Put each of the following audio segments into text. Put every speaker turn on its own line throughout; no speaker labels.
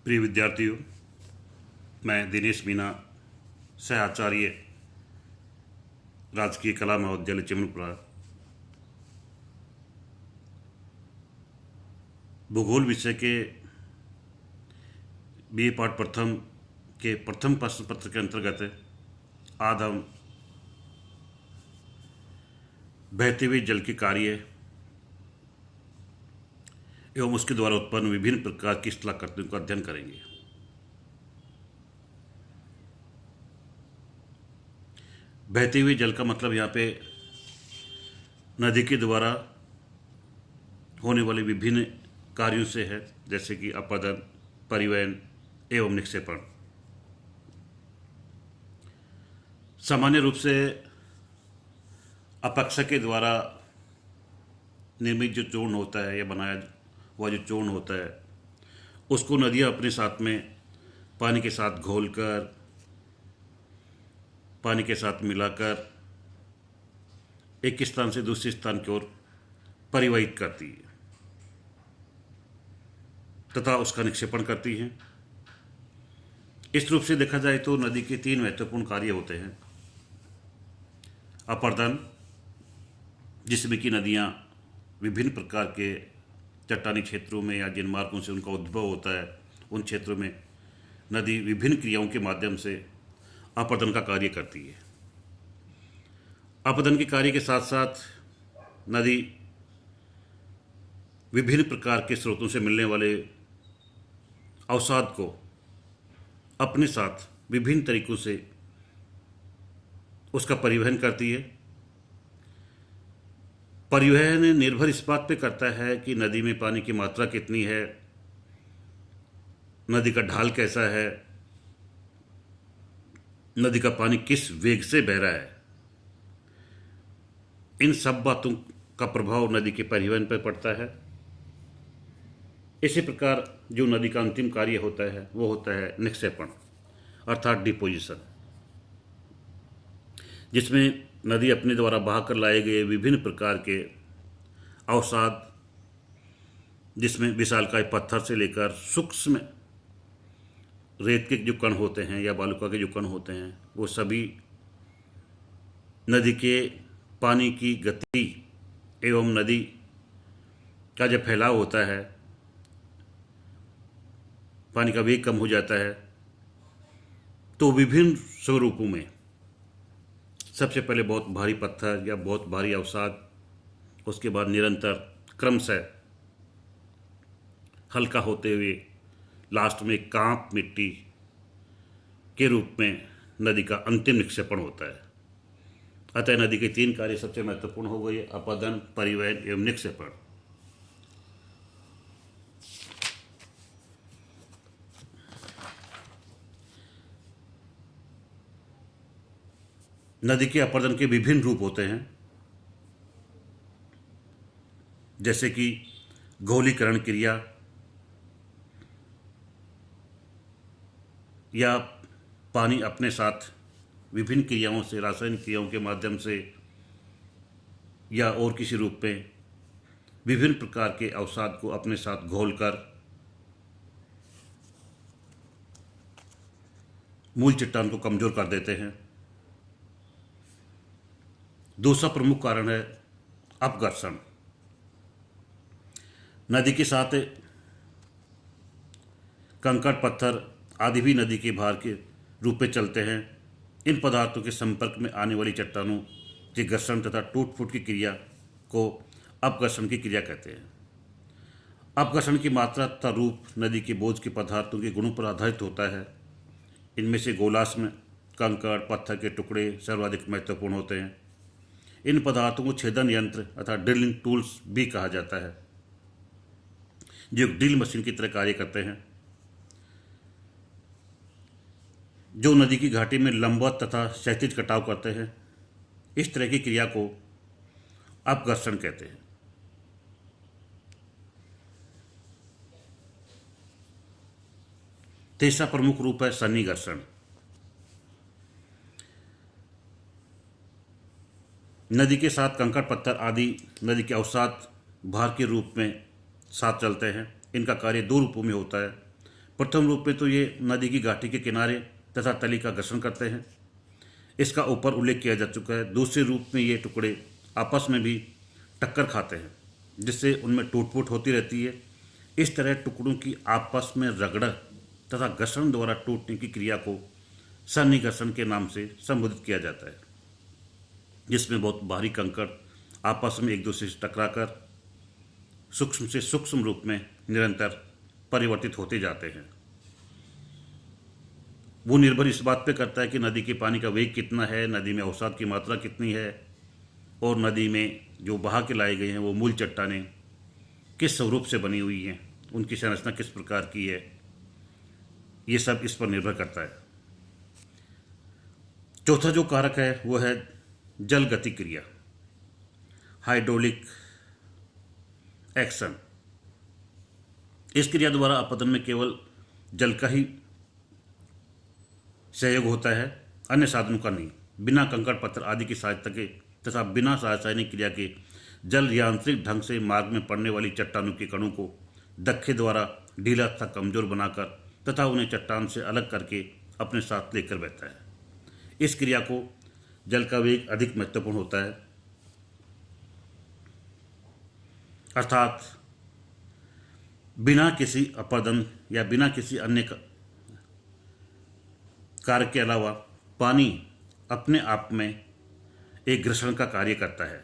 प्रिय विद्यार्थियों, मैं दिनेश मीना, सह-आचार्य, राजकीय कला महाविद्यालय चिमनपुरा, भूगोल विषय के बीए पाठ प्रथम के प्रथम प्रश्न पत्र के अंतर्गत आज हम बहते हुए जल के कार्य एवं उसके द्वारा उत्पन्न विभिन्न प्रकार की स्थलाकृतियों का अध्ययन करेंगे। बहते हुए जल का मतलब यहाँ पे नदी के द्वारा होने वाले विभिन्न कार्यों से है, जैसे कि अपरदन, परिवहन एवं निक्षेपण। सामान्य रूप से अपक्षय के द्वारा निर्मित जो चूर्ण होता है या बनाया हुआ जो चूर्ण होता है, उसको नदियाँ अपने साथ में पानी के साथ घोलकर, पानी के साथ मिलाकर एक स्थान से दूसरे स्थान की ओर परिवहित करती है तथा उसका निक्षेपण करती हैं। इस रूप से देखा जाए तो नदी के तीन महत्वपूर्ण कार्य होते हैं। अपरदन, जिसमें कि नदियाँ विभिन्न प्रकार के चट्टानी क्षेत्रों में या जिन मार्गों से उनका उद्भव होता है, उन क्षेत्रों में नदी विभिन्न क्रियाओं के माध्यम से अपरदन का कार्य करती है। अपरदन के कार्य के साथ साथ नदी विभिन्न प्रकार के स्रोतों से मिलने वाले अवसाद को अपने साथ विभिन्न तरीकों से उसका परिवहन करती है। परिवहन निर्भर इस बात पे करता है कि नदी में पानी की मात्रा कितनी है, नदी का ढाल कैसा है, नदी का पानी किस वेग से बह रहा है। इन सब बातों का प्रभाव नदी के परिवहन पर पड़ता है। इसी प्रकार जो नदी का अंतिम कार्य होता है वो होता है निक्षेपण, अर्थात डिपोजिशन, जिसमें नदी अपने द्वारा बहाकर लाए गए विभिन्न प्रकार के अवसाद, जिसमें विशालकाय पत्थर से लेकर सूक्ष्म रेत के जो कण होते हैं या बालुका के जो कण होते हैं, वो सभी नदी के पानी की गति एवं नदी का जब फैलाव होता है, पानी का वेग कम हो जाता है, तो विभिन्न स्वरूपों में सबसे पहले बहुत भारी पत्थर या बहुत भारी अवसाद, उसके बाद निरंतर क्रमशः हल्का होते हुए लास्ट में कांप मिट्टी के रूप में नदी का अंतिम निक्षेपण होता है। अतः नदी के तीन कार्य सबसे महत्वपूर्ण हो गए: अपरदन, परिवहन एवं निक्षेपण। नदी के अपरदन के विभिन्न रूप होते हैं, जैसे कि घोलीकरण क्रिया या पानी अपने साथ विभिन्न क्रियाओं से, रासायनिक क्रियाओं के माध्यम से या और किसी रूप में विभिन्न प्रकार के अवसाद को अपने साथ घोलकर मूल चट्टान को कमजोर कर देते हैं। दूसरा प्रमुख कारण है अपघर्षण। नदी के साथ कंकड़, पत्थर आदि भी नदी के भार के रूप में चलते हैं। इन पदार्थों के संपर्क में आने वाली चट्टानों के घर्षण तथा टूट फूट की क्रिया को अपघर्षण की क्रिया कहते हैं। अपघर्षण की मात्रा तथा रूप नदी के बोझ के पदार्थों के गुणों पर आधारित होता है। इनमें से गोलाश्म, कंकड़, पत्थर के टुकड़े सर्वाधिक महत्वपूर्ण होते हैं। इन पदार्थों को छेदन यंत्र अर्थात ड्रिलिंग टूल्स भी कहा जाता है, जो ड्रिल मशीन की तरह कार्य करते हैं, जो नदी की घाटी में लंबवत तथा क्षैतिज कटाव करते हैं। इस तरह की क्रिया को अपघर्षण कहते हैं। तीसरा प्रमुख रूप है सन्निघर्षण। नदी के साथ कंकड़, पत्थर आदि नदी के अवसाद भार के रूप में साथ चलते हैं। इनका कार्य दो रूपों में होता है: प्रथम रूप में तो ये नदी की घाटी के किनारे तथा तली का घर्षण करते हैं, इसका ऊपर उल्लेख किया जा चुका है। दूसरे रूप में ये टुकड़े आपस में भी टक्कर खाते हैं, जिससे उनमें टूट फूट होती रहती है। इस तरह टुकड़ों की आपस में रगड़ तथा घर्षण द्वारा टूटने की क्रिया को सन्निघर्षण के नाम से संबोधित किया जाता है, जिसमें बहुत भारी कंकड़ आपस में एक दूसरे से टकराकर सूक्ष्म से सूक्ष्म रूप में निरंतर परिवर्तित होते जाते हैं। वो निर्भर इस बात पे करता है कि नदी के पानी का वेग कितना है, नदी में अवसाद की मात्रा कितनी है, और नदी में जो बहा के लाए गए हैं वो मूल चट्टानें किस स्वरूप से बनी हुई हैं, उनकी संरचना किस प्रकार की है, ये सब इस पर निर्भर करता है। चौथा जो कारक है वो है जल गति क्रिया, हाइड्रोलिक एक्शन। इस क्रिया द्वारा अपतन में केवल जल का ही सहयोग होता है, अन्य साधनों का नहीं। बिना कंकड़ पत्थर आदि की सहायता के तथा बिना रासायनिक क्रिया के जल यांत्रिक ढंग से मार्ग में पड़ने वाली चट्टानों के कणों को धक्के द्वारा ढीला तथा कमजोर बनाकर तथा उन्हें चट्टान से अलग करके अपने साथ लेकर बहता है। इस क्रिया को जल का वेग अधिक महत्वपूर्ण होता है, अर्थात बिना किसी अपर्दन या बिना किसी अन्य कार्य के अलावा पानी अपने आप में एक घर्षण का कार्य करता है।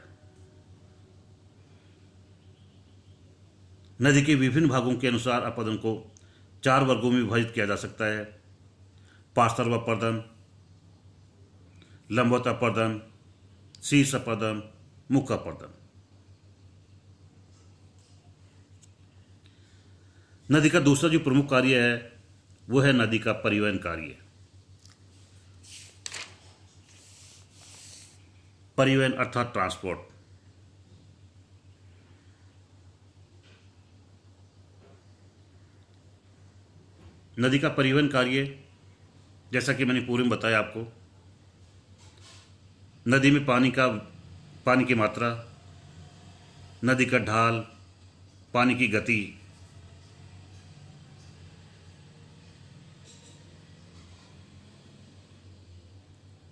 नदी के विभिन्न भागों के अनुसार अपरदन को 4 वर्गों में विभाजित किया जा सकता है: पार्श्व अपरदन, लंबवत अपरदन, शीर्ष अपरदन, मुख अपरदन। नदी का दूसरा जो प्रमुख कार्य है वो है नदी का परिवहन कार्य। परिवहन अर्थात ट्रांसपोर्ट। नदी का परिवहन कार्य, जैसा कि मैंने पूर्व में बताया आपको, नदी में पानी की मात्रा, नदी का ढाल, पानी की गति,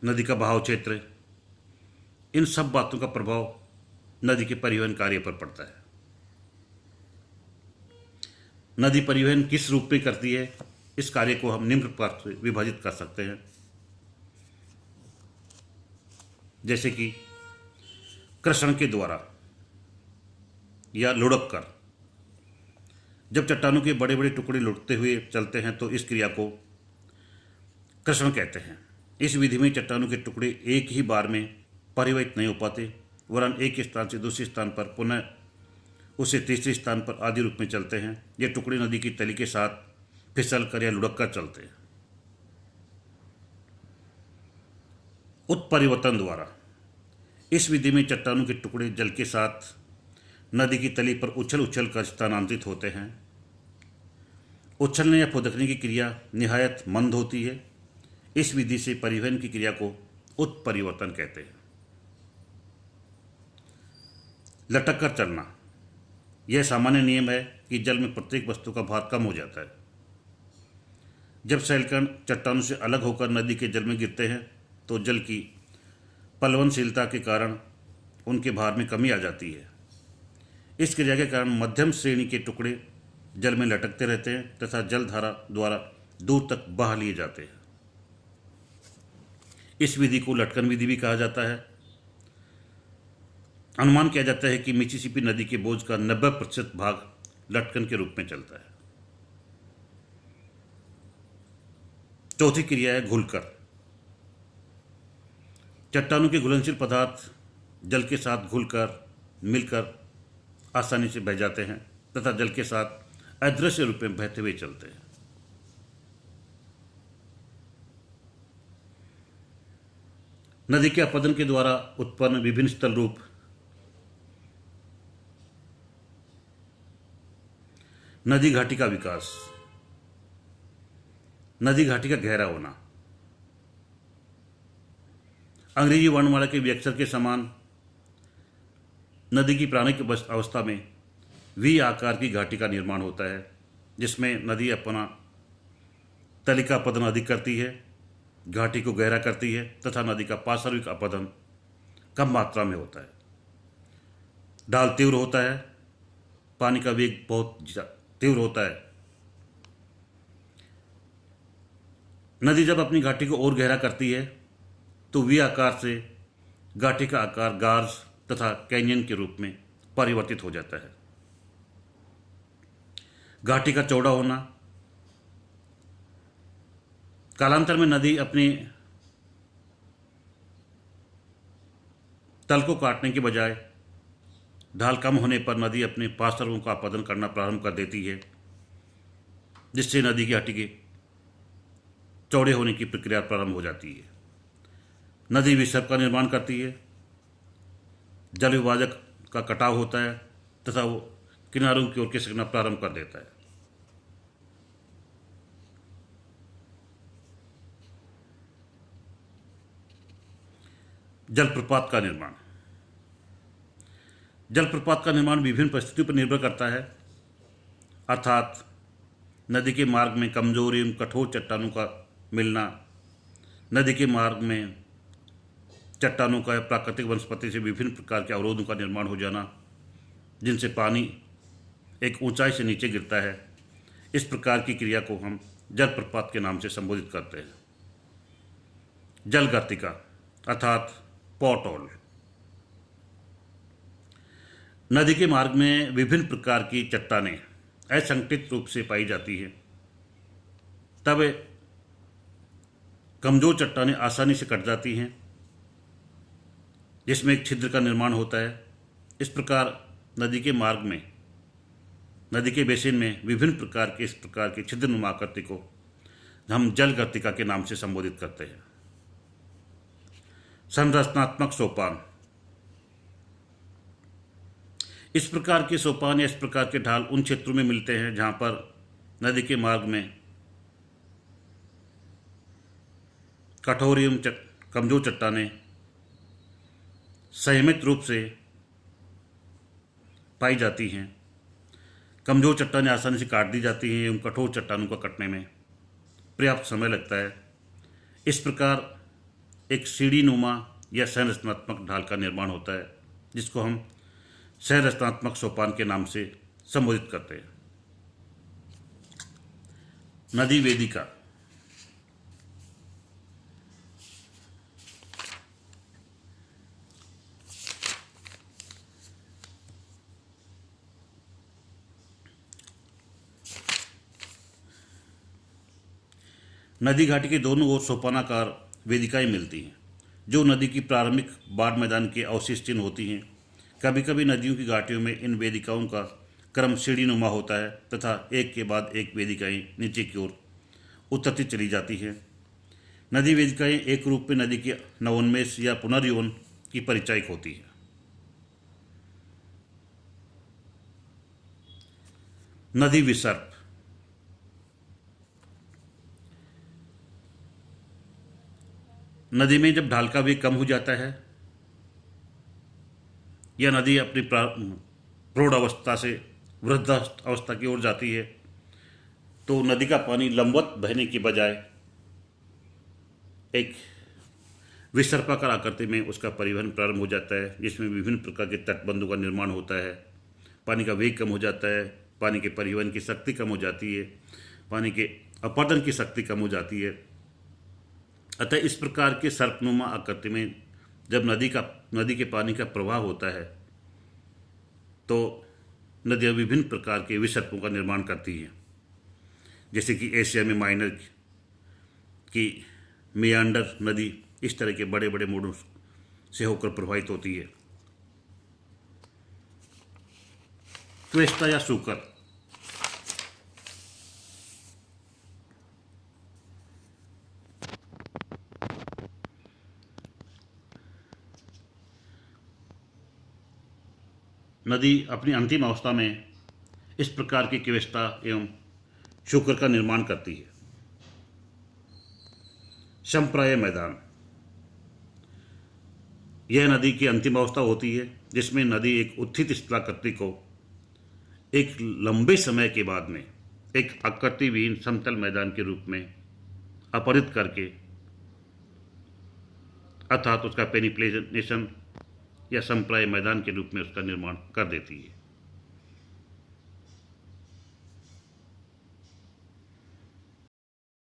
नदी का बहाव क्षेत्र, इन सब बातों का प्रभाव नदी के परिवहन कार्य पर पड़ता है। नदी परिवहन किस रूप में करती है, इस कार्य को हम निम्न प्रकार से विभाजित कर सकते हैं। जैसे कि कर्षण के द्वारा या लुढ़क कर। जब चट्टानों के बड़े बड़े टुकड़े लुढ़कते हुए चलते हैं तो इस क्रिया को कर्षण कहते हैं। इस विधि में चट्टानों के टुकड़े एक ही बार में परिवहित नहीं हो पाते, वरन एक स्थान से दूसरे स्थान पर पुनः उसे तीसरे स्थान पर आदि रूप में चलते हैं। ये टुकड़े नदी की तली के साथ फिसल कर या लुढ़क कर चलते हैं। उत्परिवर्तन द्वारा इस विधि में चट्टानों के टुकड़े जल के साथ नदी की तली पर उछल उछल कर स्थानांतरित होते हैं। उछलने या फुदकने की क्रिया निहायत मंद होती है। इस विधि से परिवहन की क्रिया को उत्परिवर्तन कहते हैं। लटक कर चलना, यह सामान्य नियम है कि जल में प्रत्येक वस्तु का भार कम हो जाता है। जब शैलकण चट्टानों से अलग होकर नदी के जल में गिरते हैं तो जल की प्लवनशीलता के कारण उनके भार में कमी आ जाती है। इस क्रिया के कारण मध्यम श्रेणी के टुकड़े जल में लटकते रहते हैं तथा जल धारा द्वारा दूर तक बहा लिए जाते हैं। इस विधि को लटकन विधि भी कहा जाता है। अनुमान किया जाता है कि मिसिसिपी नदी के बोझ का 90% भाग लटकन के रूप में चलता है। चौथी क्रिया है घुलकर। चट्टानों के घुलनशील पदार्थ जल के साथ घुलकर मिलकर आसानी से बह जाते हैं तथा जल के साथ अदृश्य रूप में बहते हुए चलते हैं। नदी के अपरदन के द्वारा उत्पन्न विभिन्न स्थल रूप नदी घाटी का विकास। नदी घाटी का गहरा होना। अंग्रेजी वर्णमाला के विअक्षर के समान नदी की प्रारंभिक अवस्था में वी आकार की घाटी का निर्माण होता है, जिसमें नदी अपना तलिका अपदन अधिक करती है, घाटी को गहरा करती है तथा नदी का पार्श्विक अपदन कम मात्रा में होता है। ढाल तीव्र होता है, पानी का वेग बहुत तीव्र होता है। नदी जब अपनी घाटी को और गहरा करती है तो वी आकार से घाटी का आकार गार्ज तथा कैनियन के रूप में परिवर्तित हो जाता है। घाटी का चौड़ा होना, कालांतर में नदी अपनी तल को काटने के बजाय ढाल कम होने पर नदी अपने पार्श्वों का अपरदन करना प्रारंभ कर देती है, जिससे नदी की घाटी के चौड़े होने की प्रक्रिया प्रारंभ हो जाती है। नदी विसर्प का निर्माण करती है, जल विभाजक का कटाव होता है तथा वो किनारों की ओर खिसकना प्रारंभ कर देता है। जलप्रपात का निर्माण। जलप्रपात का निर्माण विभिन्न परिस्थितियों पर निर्भर करता है, अर्थात नदी के मार्ग में कमजोर एवं कठोर चट्टानों का मिलना, नदी के मार्ग में चट्टानों का प्राकृतिक वनस्पति से विभिन्न प्रकार के अवरोधों का निर्माण हो जाना, जिनसे पानी एक ऊंचाई से नीचे गिरता है। इस प्रकार की क्रिया को हम जलप्रपात के नाम से संबोधित करते हैं। जलगर्तिका अर्थात पॉटहोल। नदी के मार्ग में विभिन्न प्रकार की चट्टानें असंगठित रूप से पाई जाती हैं, तब कमजोर चट्टानें आसानी से कट जाती हैं, जिसमें एक छिद्र का निर्माण होता है। इस प्रकार नदी के मार्ग में, नदी के बेसिन में विभिन्न प्रकार के इस प्रकार की छिद्रनुमा आकृति को हम जलगर्तिका के नाम से संबोधित करते हैं। संरचनात्मक सोपान। इस प्रकार के सोपान या इस प्रकार के ढाल उन क्षेत्रों में मिलते हैं जहां पर नदी के मार्ग में कठोर एवं कमजोर चट्टानें संयमित रूप से पाई जाती हैं। कमजोर चट्टानें आसानी से काट दी जाती हैं एवं कठोर चट्टानों को कटने में पर्याप्त समय लगता है। इस प्रकार एक सीढ़ी नुमा या संरचनात्मक ढाल का निर्माण होता है, जिसको हम संरचनात्मक सोपान के नाम से संबोधित करते हैं। नदी वेदिका। नदी घाटी के दोनों ओर सोपानाकार वेदिकाएं मिलती हैं, जो नदी की प्रारंभिक बाढ़ मैदान के अवशिष्ट चिन्ह होती हैं। कभी कभी नदियों की घाटियों में इन वेदिकाओं का क्रम सीढ़ीनुमा होता है तथा एक के बाद एक वेदिकाएं नीचे की ओर उतरती चली जाती हैं। नदी वेदिकाएं एक रूप में नदी के नवोन्मेष या पुनर्यौवन की परिचायक होती है। नदी विसर्प। नदी में जब ढाल का वेग कम हो जाता है या नदी अपनी प्रौढ़ अवस्था से वृद्ध अवस्था की ओर जाती है, तो नदी का पानी लंबवत बहने की बजाय एक विसर्पाकार आकृति में उसका परिवहन प्रारंभ हो जाता है, जिसमें विभिन्न प्रकार के तटबंधों का निर्माण होता है। पानी का वेग कम हो जाता है, पानी के परिवहन की शक्ति कम हो जाती है, पानी के अपरदन की शक्ति कम हो जाती है। अतः इस प्रकार के सर्पनुमा आकृति में जब नदी के पानी का प्रवाह होता है, तो नदियाँ विभिन्न प्रकार के विसर्पों का निर्माण करती हैं, जैसे कि एशिया में माइनर की मियांडर नदी इस तरह के बड़े बड़े मोड़ों से होकर प्रवाहित होती है। क्वेस्टा या सूकर। नदी अपनी अंतिम अवस्था में इस प्रकार की क्वेस्टा एवं शूकर का निर्माण करती है। संप्राय मैदान। यह नदी की अंतिम अवस्था होती है, जिसमें नदी एक उत्थित स्थलाकृति को एक लंबे समय के बाद में एक आकृतिविहीन समतल मैदान के रूप में अपहरित करके अर्थात उसका पेनिप्लेनेशन या संप्राय मैदान के रूप में उसका निर्माण कर देती है।